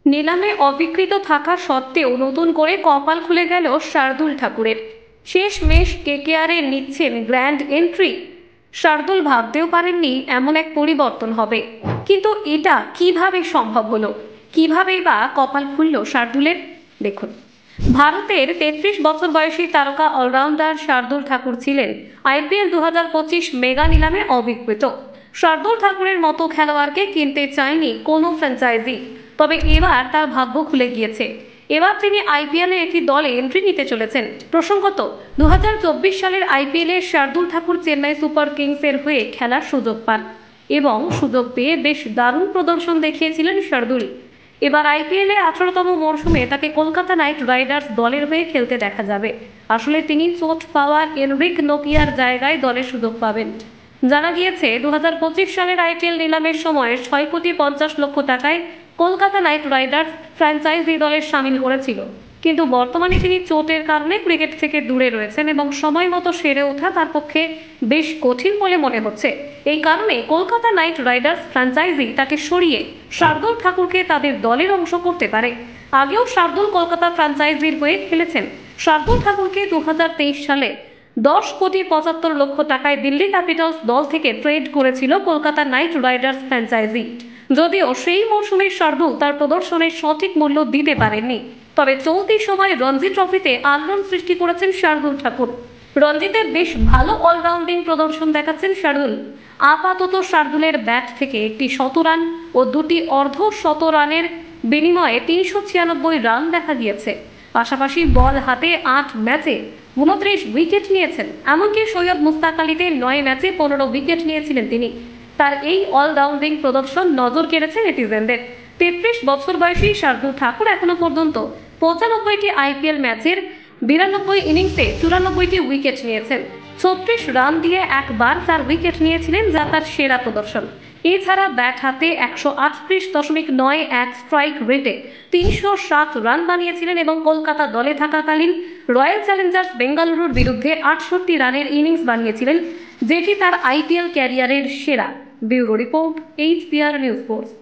নিলামে অবিকৃত থাকা সত্ত্বেও নতুন করে কপাল খুলে গেল শার্দুল ঠাকুরের। শেষমেশ কেকেআরে নিচ্ছেন গ্র্যান্ড এন্ট্রি। শার্দুল ভাবতেও পারেননি এমন এক পরিবর্তন হবে, কিন্তু এটা কিভাবে সম্ভব হলো, কিভাবেই বা কপাল খুলল শার্দুলের। দেখুন, ভারতের ৩৩ বছর বয়সী তারকা অলরাউন্ডার শার্দুল ঠাকুর ছিলেন IPL 2025 মেগা নিলামে অবিকৃত। শার্দুল ঠাকুরের মতো খেলোয়াড়কে কিনতে চায়নি কোনো ফ্র্যাঞ্চাইজি, তবে এবার তার ভাগ্য খুলে গিয়েছে। এবার তিনি IPL-এ একটি দলে এন্ট্রি নিতে চলেছেন। প্রসঙ্গত, 2024 সালের IPL-এ শার্দুল ঠাকুর চেন্নাই সুপার কিংসের হয়ে খেলার সুযোগ পান এবং সুযোগ পেয়ে বেশ দারুণ প্রদর্শন দেখিয়েছিলেন শার্দুল। এবার IPL-এ 18তম মরশুমে তাকে কলকাতা নাইট রাইডার্স দলের হয়ে খেলতে দেখা যাবে। আসলে তিনি চোট পাওয়া এনরিক নোকিয়ার জায়গায় দলে সুযোগ পাবেন। জানা গিয়েছে, 2025 সালের IPL নিলামের সময় 6,50,00,000 টাকায় কলকাতা নাইট রাইডার্স ফ্র্যাঞ্চাইজি দলে সামিল করেছিল, কিন্তু বর্তমানে তিনি চোটের কারণে ক্রিকেট থেকে দূরে রয়েছেন এবং সময় মতো সেরে ওঠা তার পক্ষে বেশ কঠিন বলে মনে হচ্ছে। এই কারণে কলকাতা নাইট রাইডার্স ফ্র্যাঞ্চাইজি তাকে সরিয়ে শার্দুল ঠাকুরকে তাদের দলের অংশ করতে পারে। আগেও শার্দুল কলকাতা ফ্র্যাঞ্চাইজির হয়ে খেলেছেন। শার্দুল ঠাকুরকে 2023 সালে 10,75,00,000 টাকায় দিল্লি ক্যাপিটালস দল থেকে ট্রেড করেছিল কলকাতা নাইট রাইডার্স ফ্র্যাঞ্চাইজি। যদিও সেই মৌসুমে শার্দুল তার প্রদর্শনের সঠিক মূল্য দিতে পারেননি, তবে চলতি সময়ে রঞ্জি ট্রফিতে আলোড়ন সৃষ্টি করেছেন শার্দুল ঠাকুর। রঞ্জিতে বেশ ভালো অলরাউন্ডিং প্রদর্শন দেখাচ্ছেন শার্দুল। আপাতত শার্দুলের ব্যাট থেকে একটি শতরান ও দুটি অর্ধ শতরানের বিনিময়ে 396 রান দেখা গিয়েছে। পাশাপাশি বল হাতে 8 ম্যাচে 29 উইকেট নিয়েছেন। এমনকি সৈয়দ মুস্তাক আলীতে 9 ম্যাচে 15 উইকেট নিয়েছিলেন তিনি। তার এই অলরাউন্ডিং প্রদর্শন নজর কেড়েছে নেটিজেনদের। 33 বছর বয়সী শার্দুল ঠাকুর এখনো পর্যন্ত 95টি IPL ম্যাচের 92 ইনিংসে 94টি উইকেট নিয়েছেন। 36 রান দিয়ে একবার 4 উইকেট নিয়েছিলেন, যা তার সেরা প্রদর্শন। এছাড়া ব্যাট হাতে 138.91 স্ট্রাইক রেটে 307 রান বানিয়েছিলেন এবং কলকাতা দলে থাকাকালীন রয়্যাল চ্যালেঞ্জার্স বেঙ্গালুরুর বিরুদ্ধে 68 রানের ইনিংস বানিয়েছিলেন, যেটি তার IPL ক্যারিয়ারের সেরা। Bureau report, HPR news post.